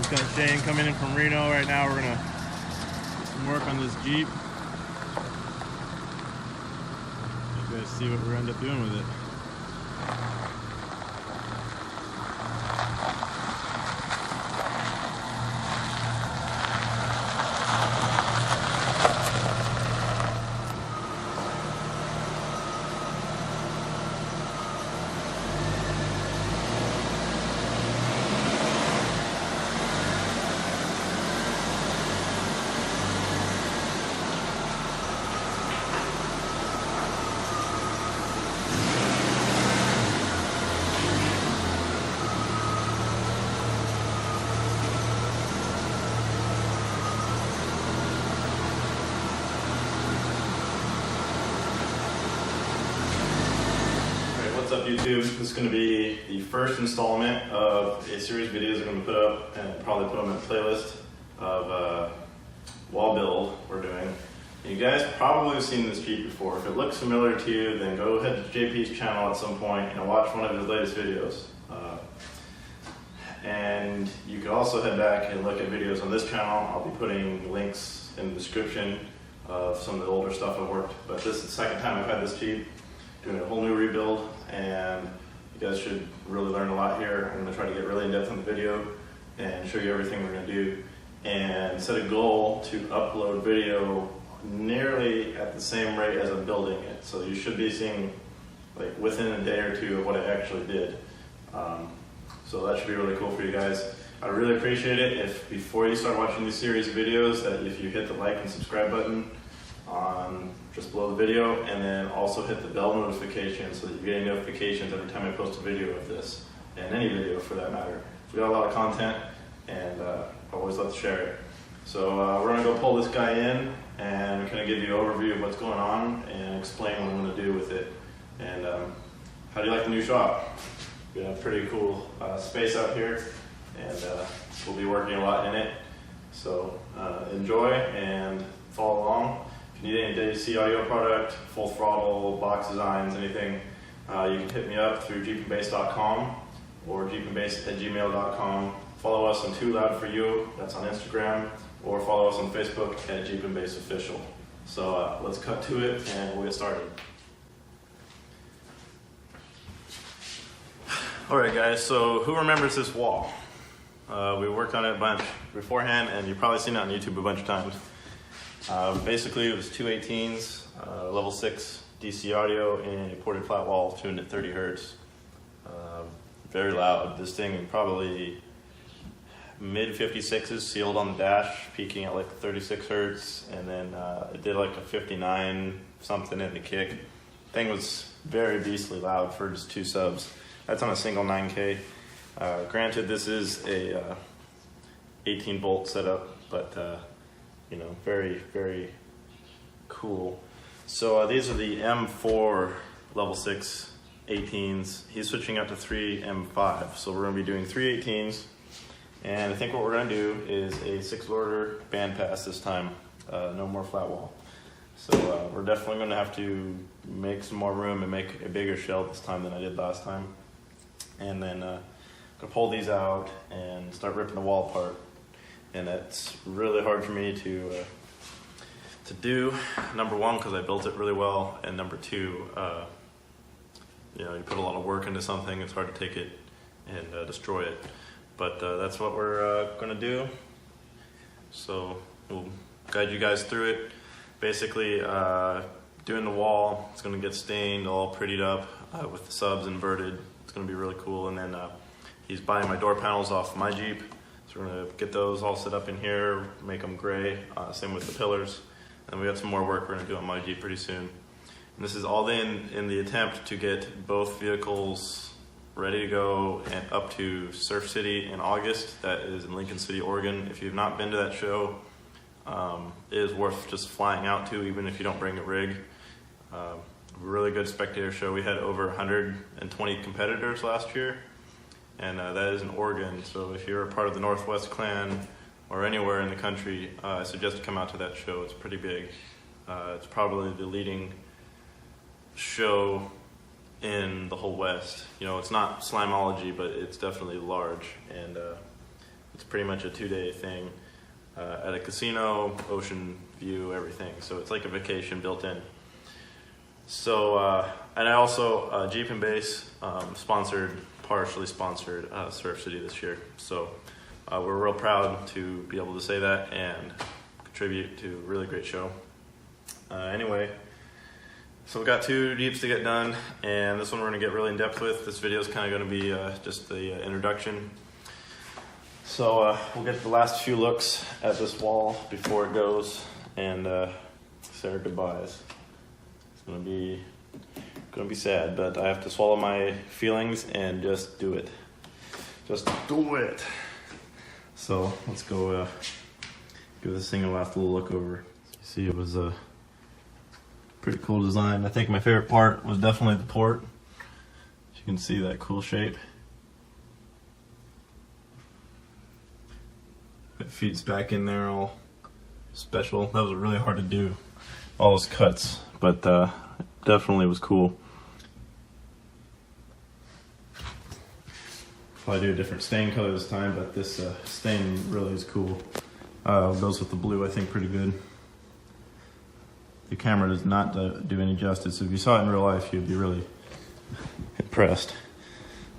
Just got Shane coming in from Reno right now. We're gonna do some work on this Jeep. You guys see what we end up doing with it. What's up, YouTube? This is going to be the first installment of a series of videos I'm going to put up, and probably put them in a playlist of wall build we're doing. You guys probably have seen this Jeep before. If it looks familiar to you, then go ahead to JP's channel at some point and watch one of his latest videos. And you can also head back and look at videos on this channel. I'll be putting links in the description of some of the older stuff I've worked. But this is the second time I've had this Jeep, doing a whole new rebuild, and you guys should really learn a lot here. I'm going to try to get really in depth in the video and show you everything we're going to do, and set a goal to upload video nearly at the same rate as I'm building it. So you should be seeing like within a day or two of what I actually did. So that should be really cool for you guys. I really appreciate it if before you start watching these series of videos that if you hit the like and subscribe button on just below the video, and then also hit the bell notification so that you get notifications every time I post a video of this, and any video for that matter. We got a lot of content, and I always love to share it. So we're going to go pull this guy in and kind of give you an overview of what's going on and explain what I'm going to do with it. And how do you like the new shop? We have a pretty cool space out here, and we'll be working a lot in it. So enjoy and follow along. If you need any DayZ audio product, full throttle, box designs, anything, you can hit me up through jeepandbass.com or jeepandbass@gmail.com. Follow us on Too Loud For You, that's on Instagram, or follow us on Facebook at Jeep and Bass Official. So let's cut to it and we'll get started. Alright guys, so who remembers this wall? We worked on it a bunch beforehand, and you've probably seen it on YouTube a bunch of times. Basically it was two 18s, level 6 DC audio, and a ported flat wall tuned at 30 Hertz. Very loud. This thing probably mid 56s sealed on the dash, peaking at like 36 Hertz, and then it did like a 59 something in the kick. Thing was very beastly loud for just two subs. That's on a single 9K. Granted, this is a 18 volt setup, but you know, very, very cool. So these are the M4 level 6 18s. He's switching up to 3 M5. So we're going to be doing 3 18s. And I think what we're going to do is a 6-lorder bandpass this time. No more flat wall. So we're definitely going to have to make some more room and make a bigger shell this time than I did last time. And then I'm going to pull these out and start ripping the wall apart. And that's really hard for me to do. Number one, because I built it really well, and number two, you know, you put a lot of work into something, it's hard to take it and destroy it. But that's what we're going to do. So we'll guide you guys through it. Basically, doing the wall, it's going to get stained, all prettied up with the subs inverted. It's going to be really cool. And then he's buying my door panels off my Jeep. So we're going to get those all set up in here, make them gray, same with the pillars. And we got some more work we're going to do on my Jeep pretty soon. And this is all in the attempt to get both vehicles ready to go and up to Surf City in August. That is in Lincoln City, Oregon. If you've not been to that show, it is worth just flying out to, even if you don't bring a rig. Really good spectator show. We had over 120 competitors last year, and that is in Oregon. So if you're a part of the Northwest Clan or anywhere in the country, I suggest to come out to that show. It's pretty big. It's probably the leading show in the whole West. You know, it's not Slimology, but it's definitely large, and It's pretty much a 2-day thing at a casino, ocean view, everything. So it's like a vacation built in. So, and I also, Jeep and Base partially sponsored Surf City this year. So we're real proud to be able to say that and contribute to a really great show. Anyway, so we got 2 Jeeps to get done, and this one we're going to get really in depth with. This video is kind of going to be just the introduction. So we'll get the last few looks at this wall before it goes and say our goodbyes. It's going to be sad, but I have to swallow my feelings and just do it. Just do it. So let's go give this thing a last little look over. You see, it was a pretty cool design. I think my favorite part was definitely the port. As you can see, that cool shape. It feeds back in there all special. That was really hard to do, all those cuts, but definitely was cool. Probably do a different stain color this time, but this stain really is cool. Goes with the blue, I think, pretty good. The camera does not do any justice. If you saw it in real life, you'd be really impressed.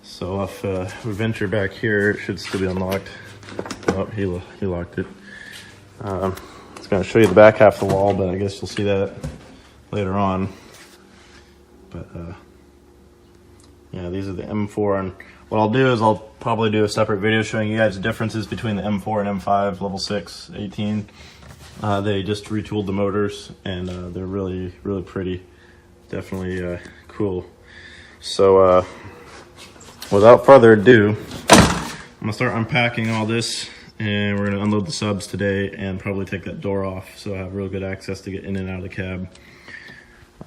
So if we venture back here, it should still be unlocked. Oh, he locked it. It's going to show you the back half of the wall, but I guess you'll see that later on. But yeah, these are the M4, and what I'll do is I'll probably do a separate video showing you guys the differences between the M4 and M5 level 6 18. They just retooled the motors, and they're really pretty. Definitely cool. So without further ado, I'm gonna start unpacking all this, and we're gonna unload the subs today and probably take that door off so I have real good access to get in and out of the cab.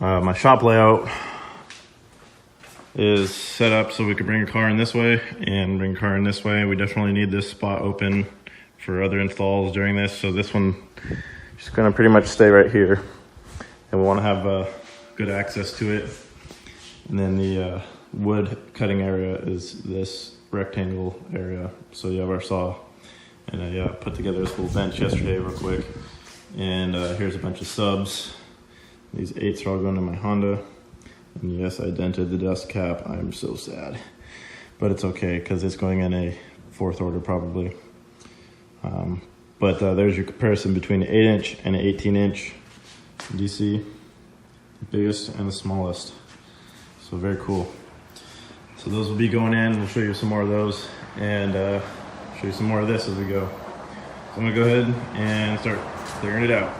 My shop layout is set up so we could bring a car in this way and bring a car in this way. We definitely need this spot open for other installs during this, so this one is going to pretty much stay right here, and we want to have good access to it. And then the wood cutting area is this rectangle area, so you have our saw. And I put together this little bench yesterday real quick, and here's a bunch of subs. These 8s are all going to my Honda, and yes, I dented the dust cap. I'm so sad, but it's okay because it's going in a 4th order probably. But there's your comparison between an 8-inch and an 18-inch DC, the biggest and the smallest. So very cool. So those will be going in. We'll show you some more of those, and show you some more of this as we go. So I'm gonna go ahead and start clearing it out.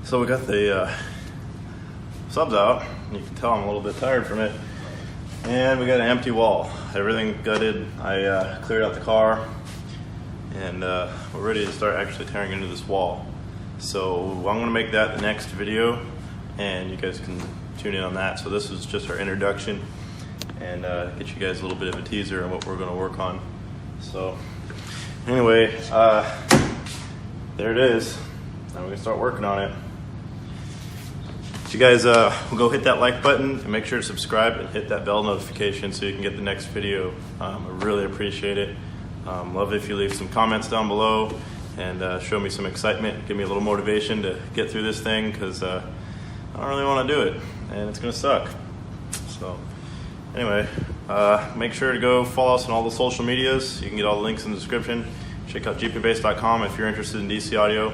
So we got the subs out. You can tell I'm a little bit tired from it. And we got an empty wall. Everything gutted. I cleared out the car, and we're ready to start actually tearing into this wall. So I'm gonna make that the next video, and you guys can tune in on that. So this is just our introduction, and get you guys a little bit of a teaser on what we're gonna work on. So anyway, there it is. Now we're gonna start working on it. So you guys will go hit that like button and make sure to subscribe and hit that bell notification so you can get the next video. I really appreciate it. Love it if you leave some comments down below and show me some excitement, give me a little motivation to get through this thing, because I don't really want to do it and it's gonna suck. So anyway, make sure to go follow us on all the social medias. You can get all the links in the description. Check out gpbase.com if you're interested in DC audio,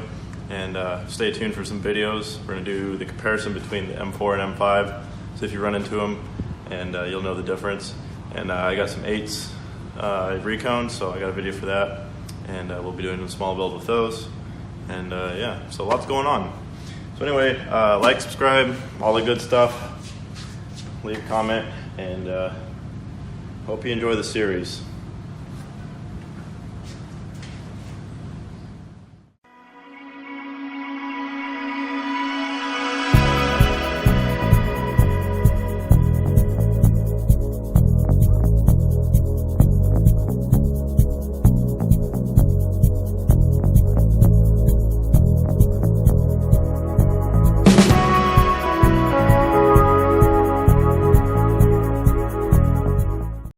and stay tuned for some videos. We're gonna do the comparison between the M4 and M5, so if you run into them, and you'll know the difference. And I got some 8s recones, so I got a video for that, and we'll be doing a small build with those. And yeah, so lots going on. So anyway, like, subscribe, all the good stuff. Leave a comment, and hope you enjoy the series.